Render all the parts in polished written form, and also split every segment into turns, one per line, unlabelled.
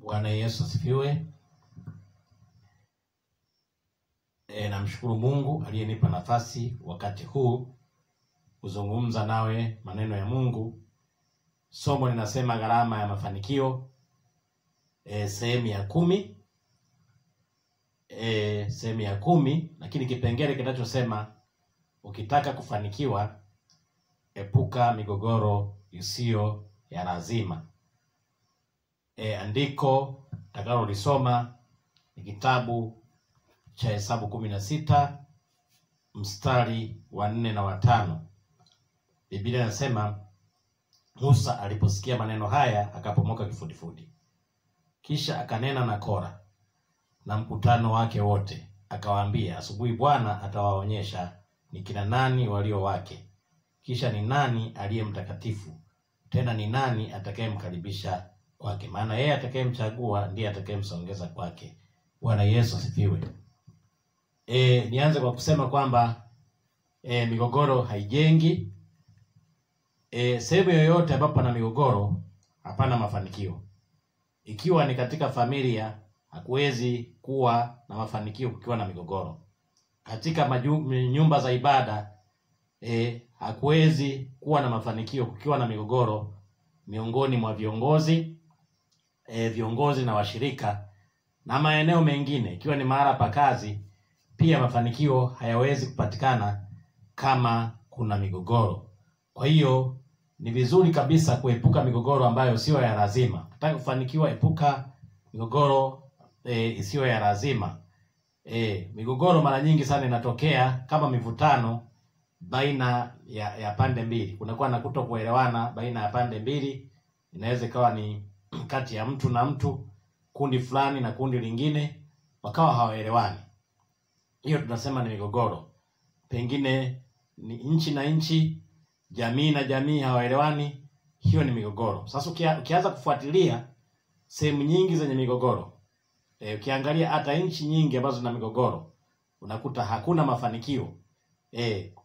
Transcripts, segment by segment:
Bwana Yesu asifiwe. Namshukuru Mungu aliyenipa nafasi wakati huu kuzungumza nawe maneno ya Mungu. Somo linasema gharama ya mafanikio, sehemu ya 10. Sehemu ya 10, lakini kipengele kinachosema ukitaka kufanikiwa epuka migogoro isiyo ya lazima. Andiko takalo lisoma ni kitabu cha Hesabu 16 mstari wa 4 na wa 5. Biblia inasema Musa aliposikia maneno haya akapomoka kifudifudi. Kisha akanena na Kora na mkutano wake wote, akawaambia, asubuhi Bwana atawaonyesha ni kina nani walio wake, kisha ni nani aliye mtakatifu, tena ni nani atakayemkaribisha kwake, maana yeye atakayemchagua ndiye atakayemsongeza kwake. Bwana Yesu asifiwe. Nianze kwa kusema kwamba migogoro haijengi. Sehemu yoyote ambapo pana migogoro hapana mafanikio. Ikiwa ni katika familia, hakuwezi kuwa na mafanikio kukiwa na migogoro. Katika nyumba za ibada, hakuwezi kuwa na mafanikio kukiwa na migogoro miongoni mwa viongozi na washirika na maeneo mengine. Ikiwa ni mahala pa kazi, pia mafanikio hayawezi kupatikana kama kuna migogoro. Kwa hiyo ni vizuri kabisa kuepuka migogoro ambayo sio ya lazima. Nataka kufanikiwa, epuka migogoro isiyo ya lazima. Migogoro mara nyingi sana inatokea kama mivutano baina ya pande mbili. Kunakuwa na kutokuelewana baina ya pande mbili. Inaweza ikawa ni kati ya mtu na mtu, kundi fulani na kundi lingine, wakawa hawaelewani. Hiyo tunasema ni migogoro. Pengine ni nchi na nchi, jamii na jamii hawaelewani, hiyo ni migogoro. Sasa ukianza kufuatilia sehemu nyingi zenye migogoro, ukiangalia hata nchi nyingi ambazo zina migogoro, unakuta hakuna mafanikio.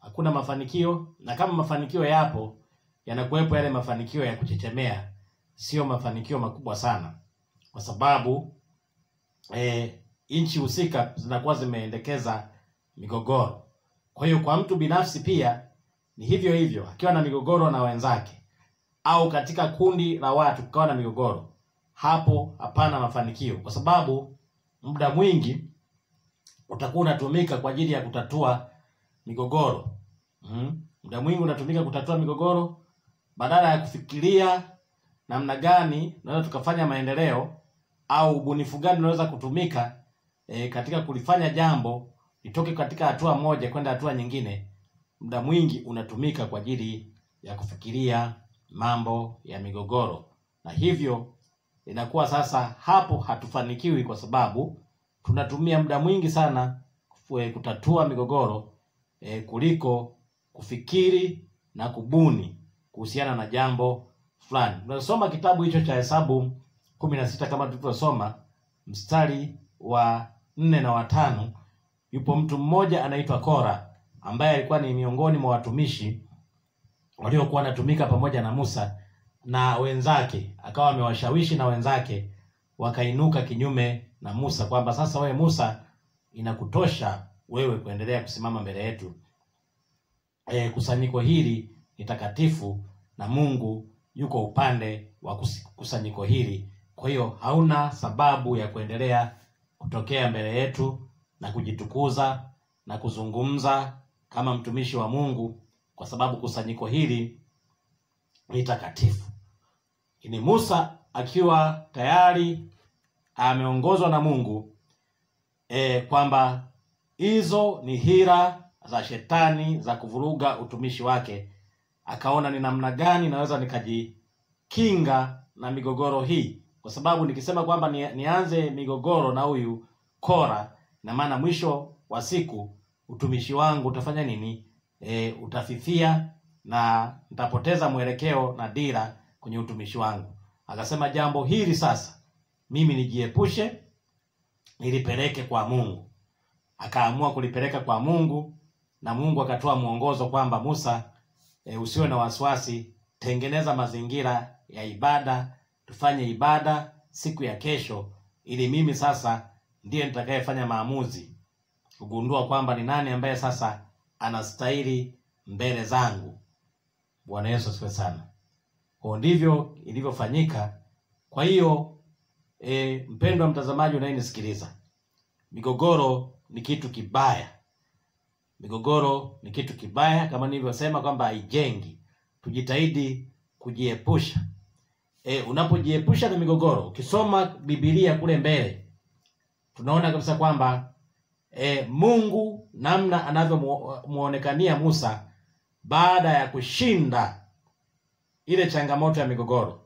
Hakuna mafanikio, na kama mafanikio yapo, yanakuwepo yale mafanikio ya kuchechemea, sio mafanikio makubwa sana. Kwa sababu nchi husika zinakuwa zimeendekeza migogoro. Kwa hiyo kwa mtu binafsi pia ni hivyo hivyo, akiwa na migogoro na wenzake au katika kundi la watu kukawa na migogoro, hapo hapana mafanikio, kwa sababu muda mwingi utakuwa unatumika kwa ajili ya kutatua migogoro. Muda mwingi unatumika kutatua migogoro badala ya kufikiria namna gani tunaweza tukafanya maendeleo au ubunifu gani unaweza kutumika katika kulifanya jambo litoke katika hatua moja kwenda hatua nyingine. Muda mwingi unatumika kwa ajili ya kufikiria mambo ya migogoro, na hivyo inakuwa sasa hapo hatufanikiwi, kwa sababu tunatumia muda mwingi sana kutatua migogoro kuliko kufikiri na kubuni kuhusiana na jambo fulani. Tunasoma kitabu hicho cha Hesabu 16 kama tulivyosoma mstari wa 4 na wa 5. Yupo mtu mmoja anaitwa Kora, ambaye alikuwa ni miongoni mwa watumishi waliokuwa wanatumika pamoja na Musa na wenzake. Akawa amewashawishi na wenzake wakainuka kinyume na Musa, kwamba sasa wewe Musa, inakutosha wewe kuendelea kusimama mbele yetu. Kusanyiko hili ni takatifu na Mungu yuko upande wa kusanyiko hili. Kwa hiyo hauna sababu ya kuendelea kutokea mbele yetu na kujitukuza na kuzungumza kama mtumishi wa Mungu, kwa sababu kusanyiko hili ni takatifu. Ni Musa akiwa tayari ameongozwa na Mungu kwamba hizo ni hila za shetani za kuvuruga utumishi wake. Akaona ni namna gani naweza nikajikinga na migogoro hii, kwa sababu nikisema kwamba nianze migogoro na huyu Kora, na maana mwisho wa siku utumishi wangu utafanya nini? Utafifia na nitapoteza mwelekeo na dira kwenye utumishi wangu. Akasema jambo hili sasa mimi nijiepushe, nilipeleke kwa Mungu. Akaamua kulipeleka kwa Mungu, na Mungu akatoa mwongozo kwamba Musa, usiwe na wasiwasi, tengeneza mazingira ya ibada, tufanye ibada siku ya kesho, ili mimi sasa ndiye nitakayefanya maamuzi kugundua kwamba ni nani ambaye sasa anastahili mbele zangu. Bwana Yesu asifiwe sana. Kwa ndivyo ilivyofanyika. Kwa hiyo mpendwa mtazamaji unayenisikiliza, migogoro ni kitu kibaya. Migogoro ni kitu kibaya, kama nilivyosema kwamba haijengi. Tujitahidi kujiepusha. Unapojiepusha na migogoro, ukisoma Biblia kule mbele, tunaona kabisa kwamba Mungu namna anavyomuonekania Musa baada ya kushinda ile changamoto ya migogoro.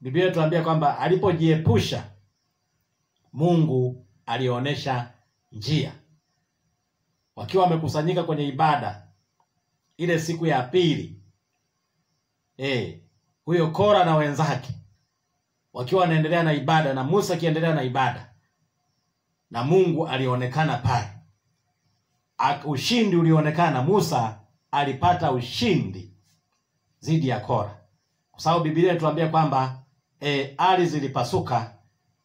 Biblia inatuambia kwamba alipojiepusha, Mungu alionyesha njia. Wakiwa wamekusanyika kwenye ibada ile siku ya pili, huyo Kora na wenzake wakiwa wanaendelea na ibada na Musa akiendelea na ibada, na Mungu alionekana pale. Ushindi ulionekana. Musa alipata ushindi dhidi ya Kora, kwa sababu Biblia inatuambia kwamba ardhi zilipasuka,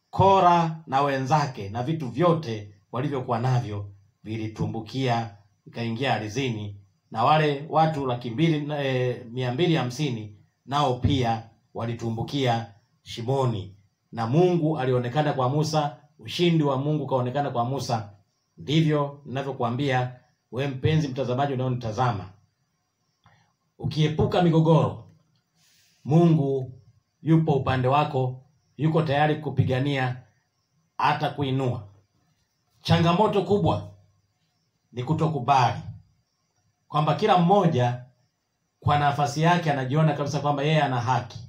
Kora na wenzake na vitu vyote walivyokuwa navyo vilitumbukia, vikaingia ardhini, na wale watu 250 nao pia walitumbukia shimoni. Na Mungu alionekana kwa Musa, ushindi wa Mungu kaonekana kwa Musa. Ndivyo ninavyokuambia wewe mpenzi mtazamaji unayonitazama, ukiepuka migogoro, Mungu yupo upande wako, yuko tayari kupigania, hata kuinua. Changamoto kubwa ni kutokubali kwamba kila mmoja kwa nafasi yake anajiona kabisa kwamba yeye ana haki.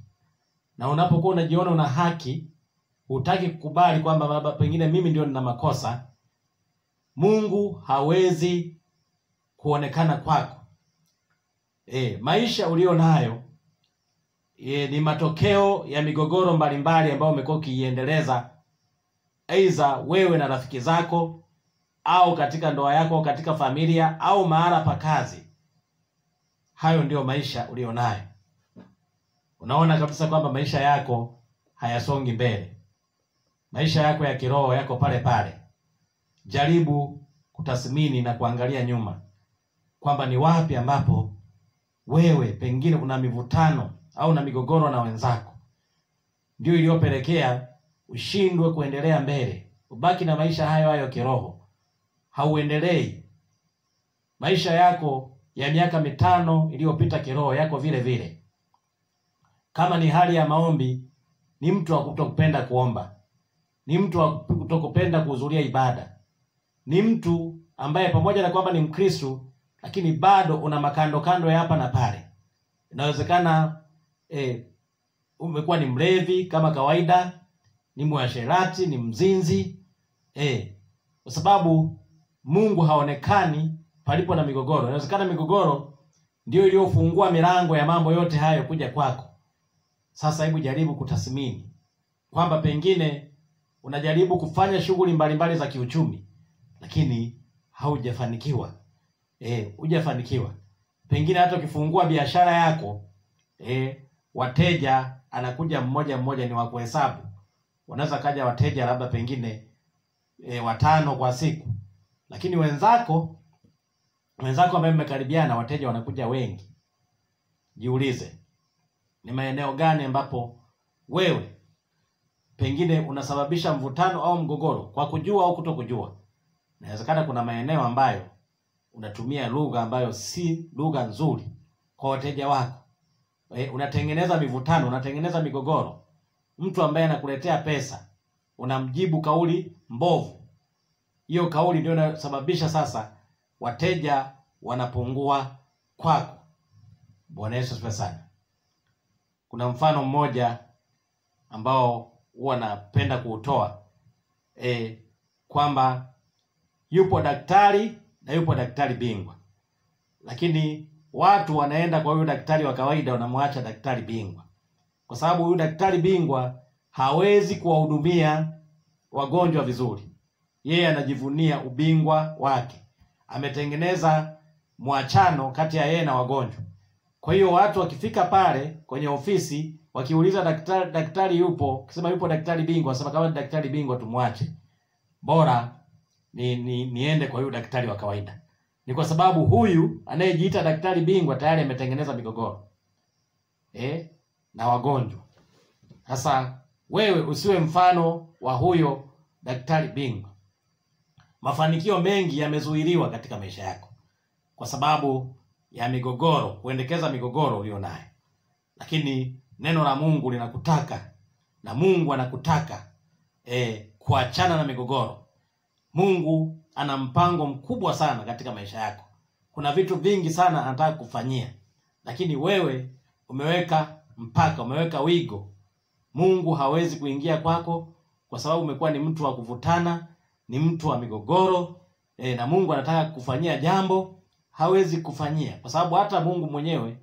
Na unapokuwa unajiona una haki, hutaki kukubali kwamba baba, pengine mimi ndio nina makosa, Mungu hawezi kuonekana kwako. Maisha ulio nayo ni matokeo ya migogoro mbalimbali ambayo umekuwa ukiiendeleza, aidha wewe na rafiki zako, au katika ndoa yako, au katika familia, au mahala pa kazi. Hayo ndio maisha ulio nayo. Unaona kabisa kwamba maisha yako hayasongi mbele. Maisha yako ya kiroho yako pale pale. Jaribu kutathmini na kuangalia nyuma kwamba ni wapi ambapo wewe pengine una mivutano au na migogoro na wenzako, ndio iliyopelekea ushindwe kuendelea mbele. Ubaki na maisha hayo hayo kiroho, hauendelei. Maisha yako ya miaka 5 iliyopita kiroho yako vile vile. Kama ni hali ya maombi, ni mtu wa kutokupenda kuomba, ni mtu wa kutokupenda kuhudhuria ibada, ni mtu ambaye pamoja na kwamba ni Mkristo lakini bado una makando kando ya hapa na pale. Inawezekana umekuwa ni mlevi kama kawaida, ni mwasherati, ni mzinzi, kwa sababu Mungu haonekani palipo na migogoro. Inawezekana migogoro ndio iliyofungua milango ya mambo yote hayo kuja kwako. Sasa hebu jaribu kutathmini kwamba pengine unajaribu kufanya shughuli mbalimbali za kiuchumi, lakini haujafanikiwa. Hujafanikiwa. Pengine hata ukifungua biashara yako, wateja anakuja mmoja mmoja, ni wa kuhesabu. Wanaweza kaja wateja labda pengine 5 kwa siku, lakini wenzako ambao mmekaribiana, wateja wanakuja wengi. Jiulize, ni maeneo gani ambapo wewe pengine unasababisha mvutano au mgogoro kwa kujua au kutokujua? Inawezekana kuna maeneo ambayo unatumia lugha ambayo si lugha nzuri kwa wateja wako. Unatengeneza mivutano, unatengeneza migogoro. Mtu ambaye anakuletea pesa, unamjibu kauli mbovu. Hiyo kauli ndio inasababisha sasa wateja wanapungua kwako. Bwana Yesu asifiwe sana. Kuna mfano mmoja ambao huwa napenda kuutoa, kwamba yupo daktari na yupo daktari bingwa, lakini watu wanaenda kwa huyu daktari wa kawaida, wanamwacha daktari bingwa, kwa sababu huyu daktari bingwa hawezi kuwahudumia wagonjwa vizuri. Yeye anajivunia ubingwa wake, ametengeneza mwachano kati ya yeye na wagonjwa. Kwa hiyo watu wakifika pale kwenye ofisi, wakiuliza daktari yupo, ukisema yupo daktari bingwa, sema kama daktari bingwa tumwache. Bora niende kwa huyu daktari wa kawaida. Ni kwa sababu huyu anayejiita daktari bingwa tayari ametengeneza migogoro na wagonjwa. Sasa wewe usiwe mfano wa huyo daktari bingwa. Mafanikio mengi yamezuiliwa katika maisha yako kwa sababu ya migogoro, kuendekeza migogoro ulionayo. Lakini neno la Mungu linakutaka, na Mungu anakutaka kuachana na migogoro. Mungu ana mpango mkubwa sana katika maisha yako. Kuna vitu vingi sana anataka kufanyia, lakini wewe umeweka mpaka, umeweka wigo. Mungu hawezi kuingia kwako kwa sababu umekuwa ni mtu wa kuvutana, ni mtu wa migogoro. Na Mungu anataka kufanyia jambo, hawezi kufanyia kwa sababu hata Mungu mwenyewe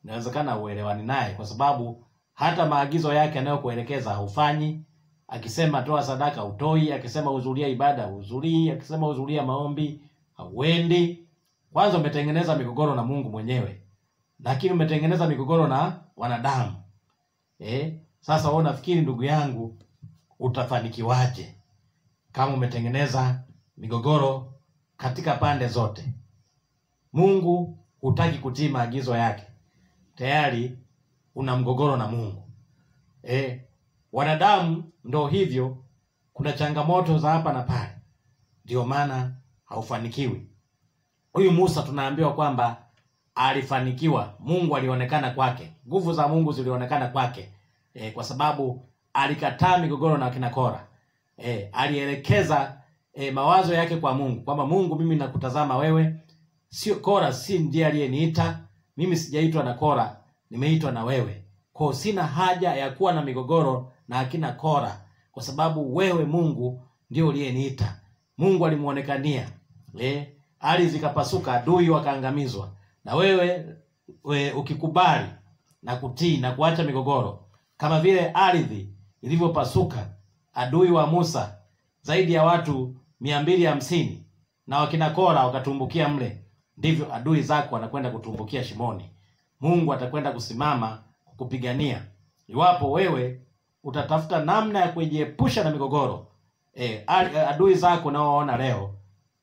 inawezekana uelewani naye, kwa sababu hata maagizo yake anayokuelekeza haufanyi. Akisema toa sadaka utoi, akisema hudhuria ibada hudhurii, akisema hudhuria maombi hauendi. Kwanza umetengeneza migogoro na Mungu mwenyewe, lakini umetengeneza migogoro na wanadamu. Sasa wewe unafikiri ndugu yangu utafanikiwaje kama umetengeneza migogoro katika pande zote? Mungu hutaki kutii maagizo yake, tayari una mgogoro na Mungu. Wanadamu ndo hivyo, kuna changamoto za hapa na pale, ndio maana haufanikiwi. Huyu Musa tunaambiwa kwamba alifanikiwa, Mungu alionekana kwake, nguvu za Mungu zilionekana kwake, kwa sababu alikataa migogoro na kina Kora. Alielekeza mawazo yake kwa Mungu kwamba Mungu, mimi nakutazama wewe, sio Kora, si ndiye aliyeniita mimi, sijaitwa na Kora, nimeitwa na wewe. Kwa sina haja ya kuwa na migogoro na akina Kora, kwa sababu wewe Mungu ndio uliyeniita. Mungu alimuonekania, ardhi zikapasuka, adui wakaangamizwa. Na wewe ukikubali na kutii na kuacha migogoro, kama vile ardhi ilivyopasuka, adui wa Musa zaidi ya watu 250 na wakina Kora wakatumbukia mle, ndivyo adui zako wanakwenda kutumbukia shimoni. Mungu atakwenda kusimama kukupigania iwapo wewe utatafuta namna ya kujiepusha na migogoro. Adui zako unaowaona leo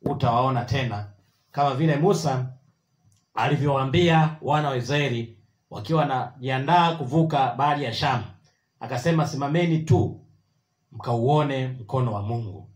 utawaona tena, kama vile Musa alivyowaambia wana wa Israeli wakiwa wanajiandaa kuvuka bahari ya Shamu. Akasema, simameni tu mkauone mkono wa Mungu.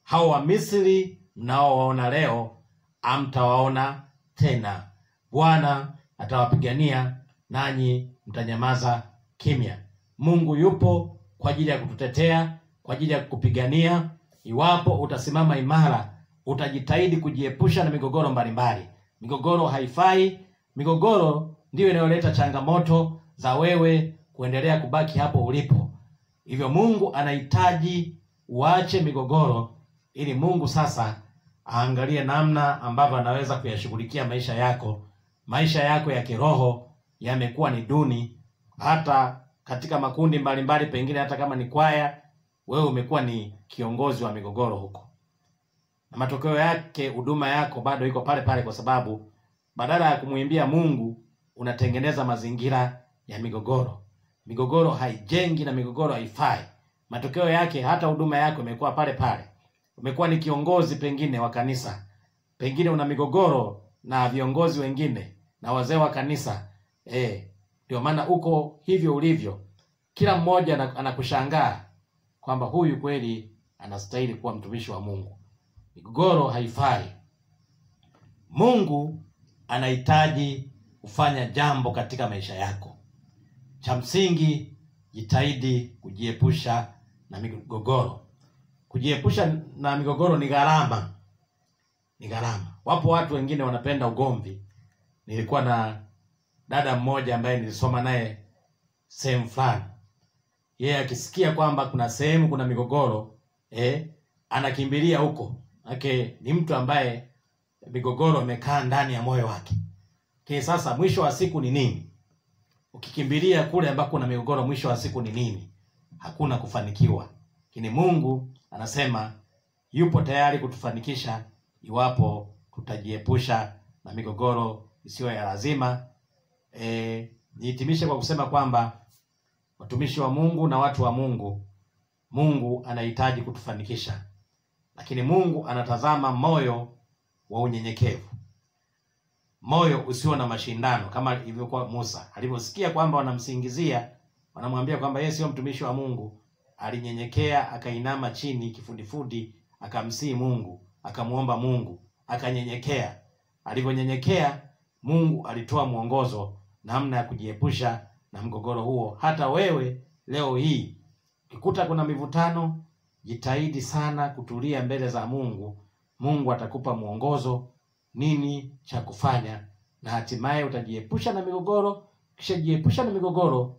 Hao wa Misri mnaowaona leo hamtawaona tena. Bwana atawapigania nanyi mtanyamaza kimya. Mungu yupo kwa ajili ya kututetea, kwa ajili ya kukupigania. Iwapo utasimama imara, utajitahidi kujiepusha na migogoro mbalimbali. Migogoro haifai. Migogoro ndiyo inayoleta changamoto za wewe kuendelea kubaki hapo ulipo. Hivyo Mungu anahitaji uache migogoro, ili Mungu sasa aangalie namna ambavyo anaweza kuyashughulikia maisha yako. Maisha yako ya kiroho yamekuwa ni duni, hata katika makundi mbalimbali, pengine hata kama ni kwaya, wewe umekuwa ni kiongozi wa migogoro huko. Na matokeo yake huduma yako bado iko pale pale, kwa sababu badala ya kumuimbia Mungu unatengeneza mazingira ya migogoro. Migogoro haijengi na migogoro haifai. Matokeo yake hata huduma yako imekuwa pale pale. Umekuwa ni kiongozi pengine wa kanisa, pengine una migogoro na viongozi wengine na wazee wa kanisa. Ndio maana uko hivyo ulivyo. Kila mmoja anakushangaa kwamba huyu kweli anastahili kuwa mtumishi wa Mungu. Migogoro haifai. Mungu anahitaji kufanya jambo katika maisha yako. Cha msingi, jitahidi kujiepusha na migogoro. Kujiepusha na migogoro ni gharama. Ni gharama. Wapo watu wengine wanapenda ugomvi. Nilikuwa na dada mmoja ambaye nilisoma naye sehemu fulani. Yeye akisikia kwamba kuna sehemu kuna migogoro, anakimbilia huko. Ni mtu ambaye migogoro imekaa ndani ya moyo wake. Sasa mwisho wa siku ni nini? Ukikimbilia kule ambako kuna migogoro, mwisho wa siku ni nini? Hakuna kufanikiwa. Lakini Mungu anasema yupo tayari kutufanikisha iwapo tutajiepusha na migogoro isiyo ya lazima. Nihitimishe kwa kusema kwamba Watumishi wa Mungu na watu wa Mungu, Mungu anahitaji kutufanikisha, lakini Mungu anatazama moyo wa unyenyekevu, moyo usio na mashindano, kama ilivyokuwa Musa. Aliposikia kwamba wanamsingizia, wanamwambia kwamba yeye sio mtumishi wa Mungu, alinyenyekea, akainama chini kifudifudi, akamsihi Mungu, akamuomba Mungu, akanyenyekea. Aliponyenyekea, Mungu alitoa mwongozo namna ya kujiepusha na mgogoro huo. Hata wewe leo hii ukikuta kuna mivutano, jitahidi sana kutulia mbele za Mungu. Mungu atakupa mwongozo nini cha kufanya, na hatimaye utajiepusha na migogoro. Kisha jiepusha na migogoro,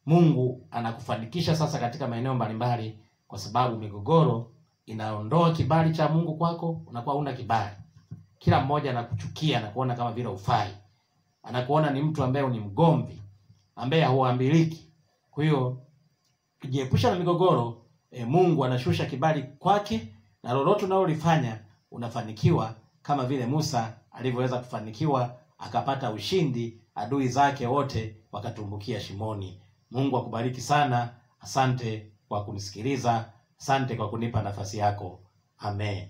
Mungu anakufanikisha sasa katika maeneo mbalimbali, kwa sababu migogoro inaondoa kibali cha Mungu kwako. Unakuwa huna kibali, kila mmoja anakuchukia na kuona kama vile ufai, anakuona ni mtu ambaye ni mgomvi, ambaye huambiliki. Kwa hiyo kujiepusha na migogoro, Mungu anashusha kibali kwake, na lolote unalolifanya unafanikiwa, kama vile Musa alivyoweza kufanikiwa, akapata ushindi, adui zake wote wakatumbukia shimoni. Mungu akubariki sana. Asante kwa kunisikiliza. Asante kwa kunipa nafasi yako. Amen.